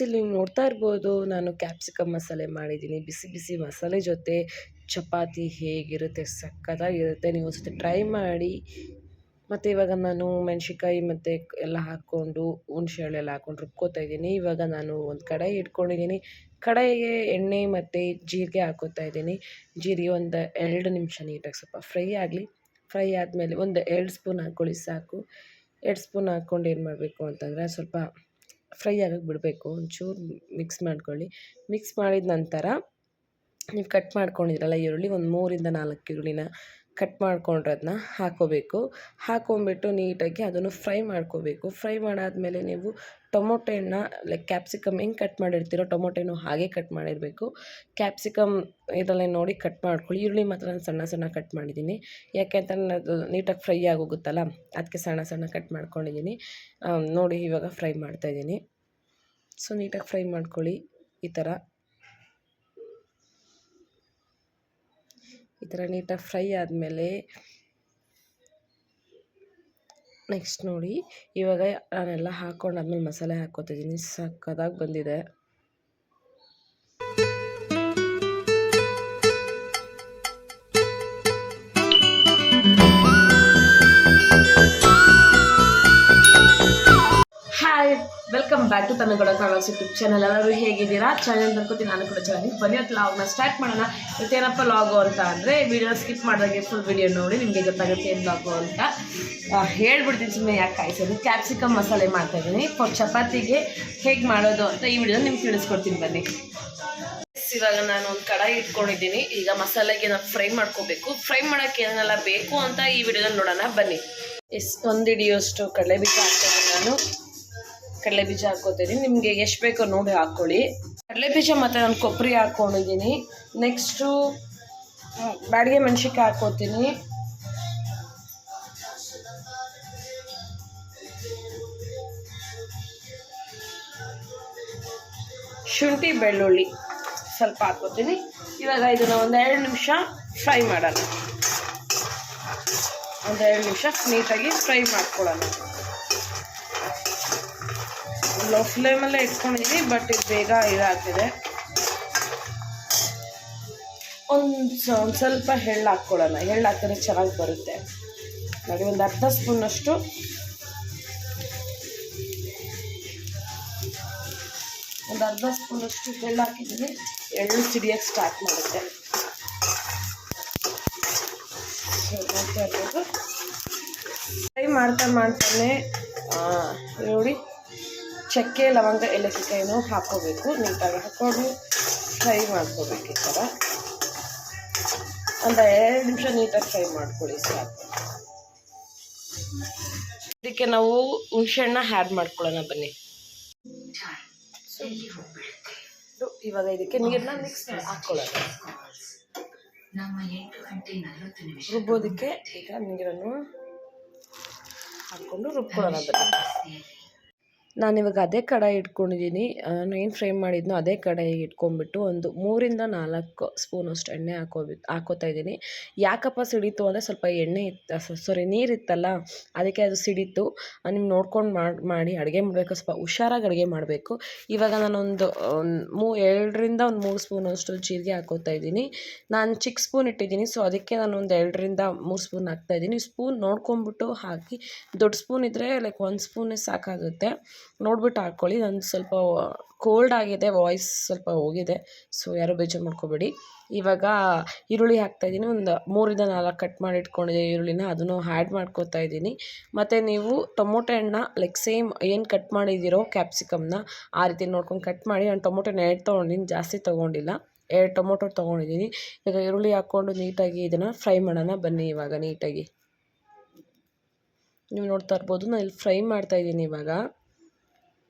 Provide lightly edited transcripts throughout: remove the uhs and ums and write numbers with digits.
ಇಲ್ಲಿ ನೋಡ್ತಾ ಇರ್ಬೋದು, ನಾನು ಕ್ಯಾಪ್ಸಿಕಮ್ ಮಸಾಲೆ ಮಾಡಿದ್ದೀನಿ. ಬಿಸಿ ಬಿಸಿ ಮಸಾಲೆ ಜೊತೆ ಚಪಾತಿ ಹೇಗಿರುತ್ತೆ, ಸಕ್ಕತ್ತಾಗಿರುತ್ತೆ. ನೀವು ಒಂದ್ಸತಿ ಟ್ರೈ ಮಾಡಿ. ಮತ್ತು ಇವಾಗ ನಾನು ಮೆಣಸಿನ್ಕಾಯಿ ಮತ್ತು ಎಲ್ಲ ಹಾಕ್ಕೊಂಡು ಹುಣಸೆ ಹಣ್ಣೆಲ್ಲ ಹಾಕ್ಕೊಂಡು ರುಬ್ಕೋತಾ ಇದ್ದೀನಿ. ಇವಾಗ ನಾನು ಒಂದು ಕಡಾಯಿ ಇಟ್ಕೊಂಡಿದ್ದೀನಿ. ಕಡಾಯಿಗೆ ಎಣ್ಣೆ ಮತ್ತು ಜೀರಿಗೆ ಹಾಕ್ಕೋತಾ ಇದ್ದೀನಿ. ಜೀರಿಗೆ ಒಂದು 2 ನಿಮಿಷ ನೀಟಾಗಿ ಸ್ವಲ್ಪ ಫ್ರೈ ಆಗಲಿ. ಫ್ರೈ ಆದಮೇಲೆ ಒಂದು 2 ಸ್ಪೂನ್ ಹಾಕ್ಕೊಳ್ಳಿ ಸಾಕು. 2 ಸ್ಪೂನ್ ಹಾಕ್ಕೊಂಡು ಏನು ಮಾಡಬೇಕು ಅಂತಂದರೆ ಸ್ವಲ್ಪ ಫ್ರೈ ಆಗಕ್ಕೆ ಬಿಡಬೇಕು. ಒಂಚೂರು ಮಿಕ್ಸ್ ಮಾಡ್ಕೊಳ್ಳಿ. ಮಿಕ್ಸ್ ಮಾಡಿದ ನಂತರ ನೀವು ಕಟ್ ಮಾಡ್ಕೊಂಡಿದ್ರಲ್ಲ ಈರುಳ್ಳಿ, ಒಂದು 3 ಇಂದ 4 ಈರುಳ್ಳಿನ ಕಟ್ ಮಾಡ್ಕೊಂಡಿರೋದನ್ನ ಹಾಕ್ಕೋಬೇಕು. ಹಾಕ್ಕೊಂಬಿಟ್ಟು ನೀಟಾಗಿ ಅದನ್ನು ಫ್ರೈ ಮಾಡ್ಕೋಬೇಕು. ಫ್ರೈ ಮಾಡಾದಮೇಲೆ ನೀವು ಟೊಮೊಟೊ ಹಣ್ಣನ್ನ ಲೈಕ್ ಕ್ಯಾಪ್ಸಿಕಮ್ ಹೆಂಗೆ ಕಟ್ ಮಾಡಿರ್ತೀರೋ ಟೊಮೊಟೊ ಹಾಗೆ ಕಟ್ ಮಾಡಿರಬೇಕು. ಕ್ಯಾಪ್ಸಿಕಮ್ ಇದರಲ್ಲೇ ನೋಡಿ ಕಟ್ ಮಾಡ್ಕೊಳ್ಳಿ. ಈರುಳ್ಳಿ ಮಾತ್ರ ನಾನು ಸಣ್ಣ ಸಣ್ಣ ಕಟ್ ಮಾಡಿದ್ದೀನಿ. ಯಾಕೆ ಅಂತಂದರೆ ಅದು ನೀಟಾಗಿ ಫ್ರೈ ಆಗೋಗುತ್ತಲ್ಲ, ಅದಕ್ಕೆ ಸಣ್ಣ ಸಣ್ಣ ಕಟ್ ಮಾಡ್ಕೊಂಡಿದ್ದೀನಿ. ನೋಡಿ ಇವಾಗ ಫ್ರೈ ಮಾಡ್ತಾಯಿದ್ದೀನಿ. ಸೊ ನೀಟಾಗಿ ಫ್ರೈ ಮಾಡ್ಕೊಳ್ಳಿ. ಈ ಥರ ನೀಟಾಗಿ ಫ್ರೈ ಆದಮೇಲೆ ನೆಕ್ಸ್ಟ್ ನೋಡಿ ಇವಾಗ ನಾನೆಲ್ಲ ಹಾಕ್ಕೊಂಡಾದ್ಮೇಲೆ ಮಸಾಲೆ ಹಾಕ್ಕೊತಿದ್ದೀನಿ. ಸಕ್ಕತ್ತಾಗಿ ಬಂದಿದೆ. Welcome back to Tannagowda travels YouTube channel. ಎಲ್ಲರೂ ಹೇಗಿದ್ದೀರಾ? ಚಾನಲ್ ಅನ್ಕೋತೀನಿ, ನಾನು ಕೂಡ ಚೆನ್ನಾಗಿ. ಬನ್ನಿ ಲಾಗ್ನ ಸ್ಟಾರ್ಟ್ ಮಾಡೋಣ. ಇವತ್ತೇನಪ್ಪ ಲಾಗು ಅಂತ ಅಂದರೆ ವಿಡಿಯೋ ಸ್ಕಿಪ್ ಮಾಡಿದಾಗೆ ಫುಲ್ ವಿಡಿಯೋ ನೋಡಿ ನಿಮಗೆ ಗೊತ್ತಾಗುತ್ತೆ ಏನು ಲಾಗು ಅಂತ ಹೇಳ್ಬಿಡ್ತೀನಿ. ಸುಮ್ಮನೆ ಯಾಕೆ ಕಾಯಿಸೋದು. ಕ್ಯಾಪ್ಸಿಕಮ್ ಮಸಾಲೆ ಮಾಡ್ತಾಯಿದ್ದೀನಿ. ಫಾರ್ ಚಪಾತಿಗೆ ಹೇಗೆ ಮಾಡೋದು ಅಂತ ಈ ವಿಡಿಯೋ ನಿಮ್ಗೆ ತಿಳಿಸ್ಕೊಡ್ತೀನಿ ಬನ್ನಿ. ಇವಾಗ ನಾನು ಒಂದು ಕಡಾಯಿ ಇಟ್ಕೊಂಡಿದ್ದೀನಿ. ಈಗ ಮಸಾಲೆಗೆ ನಾವು ಫ್ರೈ ಮಾಡ್ಕೋಬೇಕು. ಫ್ರೈ ಮಾಡೋಕ್ಕೆ ಏನೆಲ್ಲ ಬೇಕು ಅಂತ ಈ ವಿಡಿಯೋದಲ್ಲಿ ನೋಡೋಣ ಬನ್ನಿ. ಒಂದು ಹಿಡಿಯೋಷ್ಟು ಕಡಲೆಬೀಜ ಹಾಕ್ತಾಯಿದ್ದೀನಿ. ನಾನು ಕಡಲೆಬೀಜ ಹಾಕ್ಕೋತಿದ್ದೀನಿ. ನಿಮಗೆ ಎಷ್ಟು ಬೇಕೋ ನೋಡಿ ಹಾಕ್ಕೊಳ್ಳಿ. ಕಡಲೆಬೀಜ ಮತ್ತು ನಾನು ಕೊಬ್ಬರಿ ಹಾಕ್ಕೊಂಡಿದ್ದೀನಿ. ನೆಕ್ಸ್ಟು ಬ್ಯಾಡಿಗೆ ಮೆಣಸಿನ್ಕಾಯಿ ಹಾಕ್ಕೋತೀನಿ. ಶುಂಠಿ ಬೆಳ್ಳುಳ್ಳಿ ಸ್ವಲ್ಪ ಹಾಕ್ಕೋತೀನಿ. ಇವಾಗ ಇದನ್ನು ಒಂದು 2 ನಿಮಿಷ ಫ್ರೈ ಮಾಡೋಣ. ಒಂದು 2 ನಿಮಿಷ ನೀಟಾಗಿ ಫ್ರೈ ಮಾಡ್ಕೊಳ್ಳೋಣ. ಲೋ ಫ್ಲೇಮಲ್ಲೇ ಇಟ್ಕೊಂಡಿದ್ದೀನಿ, ಬಟ್ ಇದು ಬೇಗ ಇದಾಗ್ತಿದೆ. ಒಂದು ಸ್ವಲ್ಪ ಎಳ್ಳು ಹಾಕ್ಕೊಳ್ಳೋಣ. ಎಳ್ಳು ಹಾಕಿದ್ರೆ ಚೆನ್ನಾಗಿ ಬರುತ್ತೆ ನೋಡಿ. ಒಂದು ಅರ್ಧ ಸ್ಪೂನಷ್ಟು ಎಳ್ಳು ಹಾಕಿದ್ದೀನಿ. ಎಳ್ಳು ಸಿಡಿಯೋಕ್ಕೆ ಸ್ಟಾರ್ಟ್ ಮಾಡುತ್ತೆ. ಫ್ರೈ ಮಾಡ್ತಾನೆ ನೋಡಿ ಚಕ್ಕೆ ಲವಂಗ ಏಲಕ್ಕಿಕಾಯಿನೂ ಹಾಕ್ಕೋಬೇಕು. ನೀಟಾಗಿ ಹಾಕ್ಕೊಂಡು ಫ್ರೈ ಮಾಡ್ಕೋಬೇಕು. ಈ ಥರ ಒಂದು 2 ನಿಮಿಷ ನೀಟಾಗಿ ಫ್ರೈ ಮಾಡ್ಕೊಳ್ಳಿ ಸಾಕು. ಇದಕ್ಕೆ ನಾವು ಹುಣಸೆಹಣ್ಣ ಆ್ಯಡ್ ಮಾಡ್ಕೊಳ್ಳೋಣ ಬನ್ನಿ. ಇವಾಗ ಇದಕ್ಕೆ ನೀರನ್ನ ಮಿಕ್ಸ್ ಹಾಕ್ಕೊಳ್ಳೋಣ. ರುಬ್ಬೋದಕ್ಕೆ ಈಗ ನೀರನ್ನು ಹಾಕ್ಕೊಂಡು ರುಬ್ಕೊಳ್ಳೋಣ ಬನ್ನಿ. ನಾನಿವಾಗ ಅದೇ ಕಡಾಯಿ ಇಟ್ಕೊಂಡಿದ್ದೀನಿ. ನಾನು ಏನು ಫ್ರೈ ಮಾಡಿದ್ನೋ ಅದೇ ಕಡಾಯಿಗೆ ಇಟ್ಕೊಂಡ್ಬಿಟ್ಟು ಒಂದು 3 ಇಂದ 4 ಸ್ಪೂನಷ್ಟು ಎಣ್ಣೆ ಹಾಕ್ಕೋತಾ ಇದ್ದೀನಿ. ಯಾಕಪ್ಪ ಸಿಡಿತು ಅಂದರೆ ಸ್ವಲ್ಪ ಎಣ್ಣೆ ನೀರಿತ್ತಲ್ಲ, ಅದಕ್ಕೆ ಅದು ಸಿಡಿತು. ನೀವು ನೋಡ್ಕೊಂಡು ಮಾಡಿ ಅಡುಗೆ ಮಾಡಬೇಕು. ಸ್ವಲ್ಪ ಹುಷಾರಾಗಿ ಅಡುಗೆ ಮಾಡಬೇಕು. ಇವಾಗ ನಾನೊಂದು 2 ರಿಂದ 3 ಸ್ಪೂನಷ್ಟು ಜೀರಿಗೆ ಹಾಕ್ಕೋತಾ ಇದ್ದೀನಿ. ನಾನು ಚಿಕ್ಕ ಸ್ಪೂನ್ ಇಟ್ಟಿದ್ದೀನಿ, ಸೊ ಅದಕ್ಕೆ ನಾನು ಒಂದು 2 ರಿಂದ 3 ಸ್ಪೂನ್ ಹಾಕ್ತಾಯಿದ್ದೀನಿ. ಸ್ಪೂನ್ ನೋಡ್ಕೊಂಬಿಟ್ಟು ಹಾಕಿ. ದೊಡ್ಡ ಸ್ಪೂನ್ ಇದ್ದರೆ ಲೈಕ್ 1 ಸ್ಪೂನೇ ಸಾಕಾಗುತ್ತೆ. ನೋಡ್ಬಿಟ್ಟು ಹಾಕ್ಕೊಳ್ಳಿ. ನಾನು ಸ್ವಲ್ಪ ಕೋಲ್ಡ್ ಆಗಿದೆ, ವಾಯ್ಸ್ ಸ್ವಲ್ಪ ಹೋಗಿದೆ, ಸೊ ಯಾರೂ ಬೇಜಾರು ಮಾಡ್ಕೋಬೇಡಿ. ಇವಾಗ ಈರುಳ್ಳಿ ಹಾಕ್ತಾಯಿದ್ದೀನಿ. ಒಂದು 3 ಇಂದ 4 ಕಟ್ ಮಾಡಿ ಇಟ್ಕೊಂಡಿದ್ದೆ ಈರುಳ್ಳಿನ, ಅದನ್ನು ಆ್ಯಡ್ ಮಾಡ್ಕೋತಾ ಇದ್ದೀನಿ. ಮತ್ತು ನೀವು ಟೊಮೊಟೊ ಹಣ್ಣನ್ನ ಲೈಕ್ ಸೇಮ್ ಏನು ಕಟ್ ಮಾಡಿದ್ದೀರೋ ಕ್ಯಾಪ್ಸಿಕಮ್ನ ಆ ರೀತಿ ನೋಡ್ಕೊಂಡು ಕಟ್ ಮಾಡಿ. ನಾನು ಟೊಮೊಟೊನ 2 ತೊಗೊಂಡಿದ್ದೀನಿ, ಜಾಸ್ತಿ ತೊಗೊಂಡಿಲ್ಲ. 2 ಟೊಮೊಟೊ ತೊಗೊಂಡಿದ್ದೀನಿ. ಈಗ ಈರುಳ್ಳಿ ಹಾಕ್ಕೊಂಡು ನೀಟಾಗಿ ಇದನ್ನು ಫ್ರೈ ಮಾಡೋಣ ಬನ್ನಿ. ಇವಾಗ ನೀಟಾಗಿ ನೀವು ನೋಡ್ತಾ ಇರ್ಬೋದು, ನಾನು ಇಲ್ಲಿ ಫ್ರೈ ಮಾಡ್ತಾಯಿದ್ದೀನಿ. ಇವಾಗ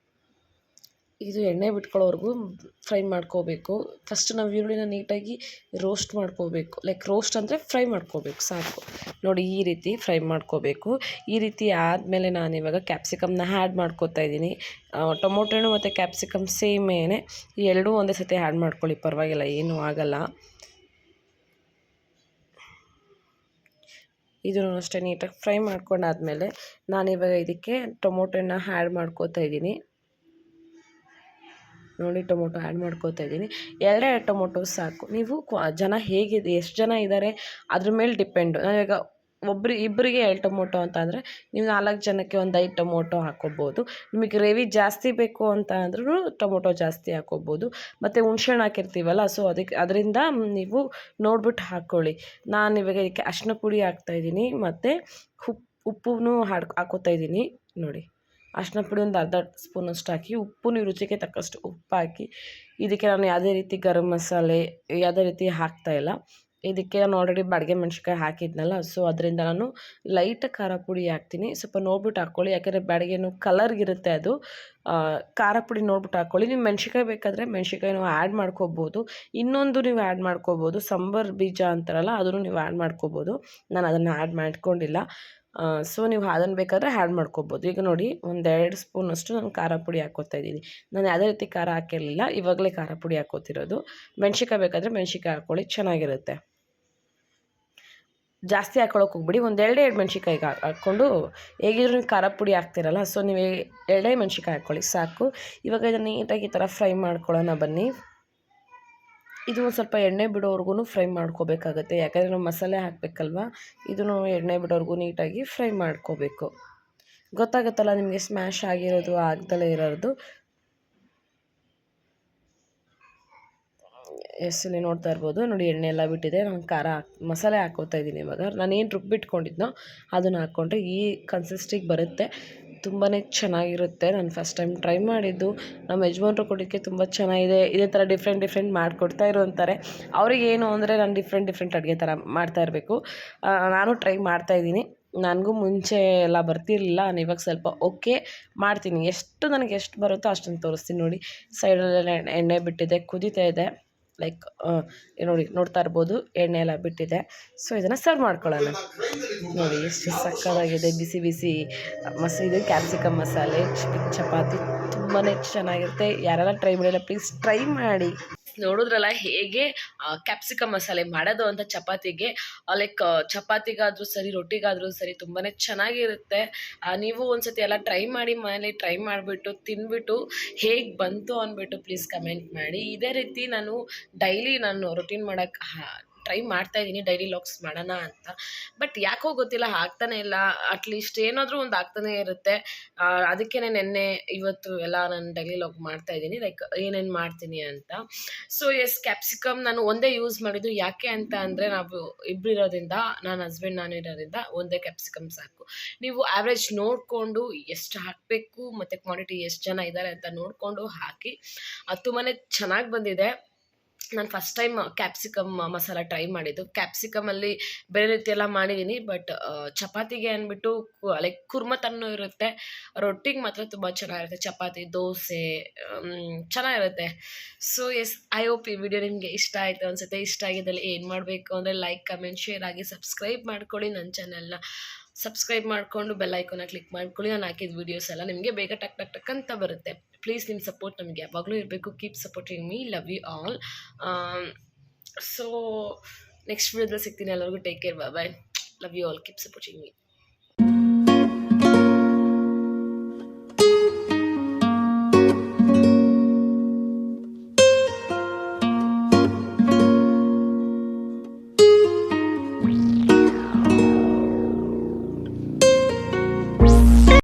ಇದು ಎಣ್ಣೆ ಬಿಟ್ಕೊಳ್ಳೋವರೆಗೂ ಫ್ರೈ ಮಾಡ್ಕೋಬೇಕು. ಫಸ್ಟ್ ನಾವು ಈರುಳ್ಳಿನ ನೀಟಾಗಿ ರೋಸ್ಟ್ ಮಾಡ್ಕೋಬೇಕು. ಲೈಕ್ ರೋಸ್ಟ್ ಅಂದರೆ ಫ್ರೈ ಮಾಡ್ಕೋಬೇಕು ಸಾಕು. ನೋಡಿ ಈ ರೀತಿ ಫ್ರೈ ಮಾಡ್ಕೋಬೇಕು. ಈ ರೀತಿ ಆದಮೇಲೆ ನಾನಿವಾಗ ಕ್ಯಾಪ್ಸಿಕಮ್ನ ಆ್ಯಡ್ ಮಾಡ್ಕೋತಾ ಇದ್ದೀನಿ. ಟೊಮೊಟೊ ಹಣ್ಣು ಮತ್ತು ಕ್ಯಾಪ್ಸಿಕಮ್ ಸೇಮೇನೆ, ಈ ಎರಡೂ ಒಂದೇ ಸತಿ ಆ್ಯಡ್ ಮಾಡ್ಕೊಳ್ಳಿ, ಪರವಾಗಿಲ್ಲ, ಏನೂ ಆಗಲ್ಲ. ಇದನ್ನು ಅಷ್ಟೇ ನೀಟಾಗಿ ಫ್ರೈ ಮಾಡ್ಕೊಂಡಾದಮೇಲೆ ನಾನಿವಾಗ ಇದಕ್ಕೆ ಟೊಮೊಟೊ ಹಣ್ಣನ್ನ ಆ್ಯಡ್ ಮಾಡ್ಕೋತಾ ಇದ್ದೀನಿ. ನೋಡಿ ಟೊಮೊಟೊ ಆ್ಯಡ್ ಮಾಡ್ಕೋತಾ ಇದ್ದೀನಿ. 2 ಟೊಮೊಟೊ ಸಾಕು. ನೀವು ಜನ ಹೇಗಿದೆ, ಎಷ್ಟು ಜನ ಇದ್ದಾರೆ ಅದ್ರ ಮೇಲೆ ಡಿಪೆಂಡು. ನಾವೀಗ ಇಬ್ಬರಿಗೆ 2 ಟೊಮೊಟೊ ಅಂತ ಅಂದರೆ ನೀವು 4 ಜನಕ್ಕೆ ಒಂದು 5 ಟೊಮೊಟೊ ಹಾಕ್ಕೋಬೋದು. ನಿಮಗೆ ಗ್ರೇವಿ ಜಾಸ್ತಿ ಬೇಕು ಅಂತ ಅಂದ್ರೂ ಟೊಮೊಟೊ ಜಾಸ್ತಿ ಹಾಕ್ಕೋಬೋದು. ಮತ್ತು ಹುಣ್ಸೆಹಣ್ಣು ಹಾಕಿರ್ತೀವಲ್ಲ, ಸೊ ಅದರಿಂದ ನೀವು ನೋಡ್ಬಿಟ್ಟು ಹಾಕ್ಕೊಳ್ಳಿ. ನಾನು ಇವಾಗ ಇದಕ್ಕೆ ಅರಿಶಿನ ಪುಡಿ ಹಾಕ್ತಾಯಿದ್ದೀನಿ ಮತ್ತು ಉಪ್ಪು ಹಾಕ್ಕೋತಾ ಇದ್ದೀನಿ. ನೋಡಿ, ಅರಿಶಿನ ಪುಡಿ ಒಂದು ಅರ್ಧ ಸ್ಪೂನಷ್ಟು ಹಾಕಿ, ಉಪ್ಪು ನೀವು ರುಚಿಗೆ ತಕ್ಕಷ್ಟು ಉಪ್ಪು ಹಾಕಿ. ಇದಕ್ಕೆ ನಾನು ಯಾವುದೇ ರೀತಿ ಗರಂ ಮಸಾಲೆ ಯಾವುದೇ ರೀತಿ ಹಾಕ್ತಾಯಿಲ್ಲ. ಇದಕ್ಕೆ ನಾನು ಆಲ್ರೆಡಿ ಬಾಡಿಗೆ ಮೆಣ್ಸಿನ್ಕಾಯಿ ಹಾಕಿದ್ನಲ್ಲ, ಸೊ ಅದರಿಂದ ನಾನು ಲೈಟ್ ಖಾರ ಪುಡಿ ಹಾಕ್ತೀನಿ. ಸ್ವಲ್ಪ ನೋಡ್ಬಿಟ್ಟು ಹಾಕ್ಕೊಳ್ಳಿ, ಯಾಕೆಂದರೆ ಬಾಡಿಗೆನೂ ಕಲರ್ಗಿರುತ್ತೆ ಅದು. ಖಾರ ಪುಡಿ ನೋಡ್ಬಿಟ್ಟು ಹಾಕ್ಕೊಳ್ಳಿ. ನೀವು ಮೆಣ್ಸಿನ್ಕಾಯಿ ಬೇಕಾದರೆ ಮೆಣ್ಸಿನ್ಕಾಯಿನೂ ಆ್ಯಡ್ ಮಾಡ್ಕೋಬೋದು. ಇನ್ನೊಂದು ನೀವು ಆ್ಯಡ್ ಮಾಡ್ಕೋಬೋದು, ಸಾಂಬಾರು ಬೀಜ ಅಂತಾರಲ್ಲ, ಅದನ್ನು ನೀವು ಆ್ಯಡ್ ಮಾಡ್ಕೋಬೋದು. ನಾನು ಅದನ್ನು ಆ್ಯಡ್ ಮಾಡ್ಕೊಂಡಿಲ್ಲ. ಸೊ ನೀವು ಅದನ್ನು ಬೇಕಾದರೆ ಆ್ಯಡ್ ಮಾಡ್ಕೋಬೋದು. ಈಗ ನೋಡಿ, 1-2 ಸ್ಪೂನಷ್ಟು ನಾನು ಖಾರ ಪುಡಿ ಹಾಕ್ಕೋತಾ ಇದ್ದೀನಿ. ನಾನು ಯಾವುದೇ ರೀತಿ ಖಾರ ಹಾಕಿರಲಿಲ್ಲ, ಇವಾಗಲೇ ಖಾರ ಪುಡಿ ಹಾಕ್ಕೋತಿರೋದು. ಮೆಣ್ಸಿನ್ಕಾಯಿ ಬೇಕಾದರೆ ಮೆಣ್ಸಿನ್ಕಾಯಿ ಹಾಕ್ಕೊಳ್ಳಿ, ಚೆನ್ನಾಗಿರುತ್ತೆ. ಜಾಸ್ತಿ ಹಾಕ್ಕೊಳಕ್ಕೆ ಹೋಗ್ಬಿಡಿ. 1-2 ಮೆಣ್ಸಿನ್ಕಾಯಿಗೆ ಹಾಕ್ಕೊಂಡು, ಹೇಗಿದ್ರು ನೀವು ಖಾರ ಪುಡಿ ಹಾಕ್ತಿರಲ್ಲ, ಸೊ ನೀವು 2 ಮೆಣ್ಸಿನ್ಕಾಯಿ ಹಾಕ್ಕೊಳ್ಳಿ ಸಾಕು. ಇವಾಗ ಇದನ್ನು ನೀಟಾಗಿ ಈ ಥರ ಫ್ರೈ ಮಾಡ್ಕೊಳ್ಳೋಣ ಬನ್ನಿ. ಇದು ಒಂದು ಸ್ವಲ್ಪ ಎಣ್ಣೆ ಬಿಡೋವರೆಗೂ ಫ್ರೈ ಮಾಡ್ಕೋಬೇಕಾಗತ್ತೆ, ಯಾಕಂದರೆ ನಾವು ಮಸಾಲೆ ಹಾಕಬೇಕಲ್ವ. ಇದನ್ನು ಎಣ್ಣೆ ಬಿಡೋವರೆಗೂ ನೀಟಾಗಿ ಫ್ರೈ ಮಾಡ್ಕೋಬೇಕು. ಗೊತ್ತಾಗುತ್ತಲ್ಲ ನಿಮಗೆ ಸ್ಮ್ಯಾಶ್ ಆಗಿರೋದು ಆಗ್ದಲೇ ಇರೋದು. ಇಲ್ಲಿ ನೋಡ್ತಾ ಇರ್ಬೋದು, ನೋಡಿ ಎಣ್ಣೆ ಎಲ್ಲ ಬಿಟ್ಟಿದೆ. ನಾನು ಮಸಾಲೆ ಹಾಕ್ಕೋತಾ ಇದ್ದೀನಿ. ಇವಾಗ ನಾನೇನು ರುಬ್ಬಿಟ್ಕೊಂಡಿದ್ನೋ ಅದನ್ನು ಹಾಕ್ಕೊಂಡ್ರೆ ಈ ಕನ್ಸಿಸ್ಟಿಗೆ ಬರುತ್ತೆ. ತುಂಬಾ ಚೆನ್ನಾಗಿರುತ್ತೆ. ನಾನು ಫಸ್ಟ್ ಟೈಮ್ ಟ್ರೈ ಮಾಡಿದ್ದು. ನಮ್ಮ ಯಜಮಾನ್ರು ಕೊಡೋಕ್ಕೆ ತುಂಬ ಚೆನ್ನಾಗಿದೆ, ಇದೇ ಥರ ಡಿಫ್ರೆಂಟ್ ಮಾಡ್ಕೊಡ್ತಾ ಇರು ಅಂತಾರೆ. ಅವ್ರಿಗೇನು ಅಂದರೆ ನಾನು ಡಿಫ್ರೆಂಟ್ ಅಡುಗೆ ಥರ ಮಾಡ್ತಾ ಇರಬೇಕು. ನಾನು ಟ್ರೈ ಮಾಡ್ತಾಯಿದ್ದೀನಿ. ನನಗೂ ಮುಂಚೆ ಎಲ್ಲ ಬರ್ತಿರಲಿಲ್ಲ. ನಾನು ಇವಾಗ ಸ್ವಲ್ಪ ಓಕೆ ಮಾಡ್ತೀನಿ. ನನಗೆ ಎಷ್ಟು ಬರುತ್ತೋ ಅಷ್ಟನ್ನು ತೋರಿಸ್ತೀನಿ. ನೋಡಿ, ಸೈಡಲ್ಲೆಲ್ಲ ಎಣ್ಣೆ ಬಿಟ್ಟಿದೆ, ಕುದೀತಾ ಇದೆ. ಲೈಕ್ ನೋಡಿ, ನೋಡ್ತಾ ಇರ್ಬೋದು, ಎಣ್ಣೆ ಎಲ್ಲ ಬಿಟ್ಟಿದೆ. ಸೊ ಇದನ್ನು ಸರ್ವ್ ಮಾಡ್ಕೊಳ್ಳೋಣ. ನೋಡಿ ಎಷ್ಟು ಸಕ್ಕತ್ತಾಗಿದೆ. ಬಿಸಿ ಬಿಸಿ ಇದು ಕ್ಯಾಪ್ಸಿಕಮ್ ಮಸಾಲೆ ಚಪಾತಿ ತುಂಬಾ ಚೆನ್ನಾಗಿರುತ್ತೆ. ಯಾರೆಲ್ಲ ಟ್ರೈ ಮಾಡಿಲ್ಲ ಪ್ಲೀಸ್ ಟ್ರೈ ಮಾಡಿ. ನೋಡಿದ್ರಲ್ಲ ಹೇಗೆ ಕ್ಯಾಪ್ಸಿಕಮ್ ಮಸಾಲೆ ಮಾಡೋದು ಅಂತ ಚಪಾತಿಗೆ. ಲೈಕ್ ಚಪಾತಿಗಾದರೂ ಸರಿ, ರೊಟ್ಟಿಗಾದರೂ ಸರಿ ತುಂಬಾ ಚೆನ್ನಾಗಿರುತ್ತೆ. ನೀವು ಒಂದ್ಸತಿ ಎಲ್ಲ ಟ್ರೈ ಮಾಡಿ, ಮನೇಲಿ ಟ್ರೈ ಮಾಡಿಬಿಟ್ಟು ತಿಂದ್ಬಿಟ್ಟು ಹೇಗೆ ಬಂತು ಅಂದ್ಬಿಟ್ಟು ಪ್ಲೀಸ್ ಕಮೆಂಟ್ ಮಾಡಿ. ಇದೇ ರೀತಿ ನಾನು ಡೈಲಿ ರೊಟೀನ್ ಮಾಡೋಕ್ಕೆ ಟ್ರೈ ಮಾಡ್ತಾಯಿದ್ದೀನಿ, ಡೈಲಿ ಲಾಗ್ಸ್ ಮಾಡೋಣ ಅಂತ. ಬಟ್ ಯಾಕೋ ಗೊತ್ತಿಲ್ಲ, ಆಗ್ತಾನೆ ಇಲ್ಲ. ಅಟ್ಲೀಸ್ಟ್ ಏನಾದರೂ ಒಂದು ಆಗ್ತಾನೆ ಇರುತ್ತೆ. ಅದಕ್ಕೇ ನಿನ್ನೆ ಇವತ್ತು ಎಲ್ಲ ನಾನು ಡೈಲಿ ಲಾಗ್ ಮಾಡ್ತಾಯಿದ್ದೀನಿ, ಲೈಕ್ ಏನೇನು ಮಾಡ್ತೀನಿ ಅಂತ. ಸೊ ಕ್ಯಾಪ್ಸಿಕಮ್ ನಾನು ಒಂದೇ ಯೂಸ್ ಮಾಡಿದ್ದು. ಯಾಕೆ ಅಂತ ಅಂದರೆ ನಾವು ಇಬ್ಬರು ಇರೋದ್ರಿಂದ, ನಾನು ಹಸ್ಬೆಂಡ್ ನಾನು ಇರೋದ್ರಿಂದ ಒಂದೇ ಕ್ಯಾಪ್ಸಿಕಮ್ ಸಾಕು. ನೀವು ಆ್ಯಾವ್ರೇಜ್ ನೋಡಿಕೊಂಡು ಎಷ್ಟು ಹಾಕಬೇಕು ಮತ್ತು ಕ್ವಾಂಟಿಟಿ ಎಷ್ಟು ಜನ ಇದ್ದಾರೆ ಅಂತ ನೋಡಿಕೊಂಡು ಹಾಕಿ. ಅದು ತುಂಬಾ ಚೆನ್ನಾಗಿ ಬಂದಿದೆ. ನಾನು first time capsicum masala try ಮಾಡಿದ್ದು. ಕ್ಯಾಪ್ಸಿಕಮಲ್ಲಿ ಬೇರೆ ರೀತಿ ಎಲ್ಲ ಮಾಡಿದ್ದೀನಿ, ಬಟ್ ಚಪಾತಿಗೆ ಅಂದ್ಬಿಟ್ಟು ಲೈಕ್ ಕುರ್ಮತನೂ ಇರುತ್ತೆ. ರೊಟ್ಟಿಗೆ ಮಾತ್ರ ತುಂಬ ಚೆನ್ನಾಗಿರುತ್ತೆ. ಚಪಾತಿ, ದೋಸೆ ಚೆನ್ನಾಗಿರುತ್ತೆ. ಸೊ ಐ ಹೋಪ್ ಈ ವಿಡಿಯೋ ನಿಮಗೆ ಇಷ್ಟ ಆಯಿತು ಅನಿಸುತ್ತೆ. ಇಷ್ಟ ಆಗಿದ್ದಲ್ಲಿ ಏನು ಮಾಡಬೇಕು ಅಂದರೆ ಲೈಕ್, ಕಮೆಂಟ್, ಶೇರ್ ಆಗಿ ಸಬ್ಸ್ಕ್ರೈಬ್ ಮಾಡ್ಕೊಳ್ಳಿ. ನನ್ನ ಚಾನಲ್ನ ಸಬ್ಸ್ಕ್ರೈಬ್ ಮಾಡಿಕೊಂಡು ಬೆಲ್ ಐಕಾನ ಕ್ಲಿಕ್ ಮಾಡ್ಕೊಳ್ಳಿ. ನಾನು ಹಾಕಿದ ವೀಡಿಯೋಸ್ ಎಲ್ಲ ನಿಮಗೆ ಬೇಗ ಟಕ್ ಅಂತ ಬರುತ್ತೆ. ಪ್ಲೀಸ್ ನಿಮ್ಮ ಸಪೋರ್ಟ್ ನಮಗೆ ಯಾವಾಗಲೂ ಇರಬೇಕು. Keep supporting me. Love you all. So next ವಿಡಿಯೋದಲ್ಲಿ ಸಿಗ್ತೀನಿ. ಎಲ್ಲರಿಗೂ take care. Bye. Love you all. Keep supporting me.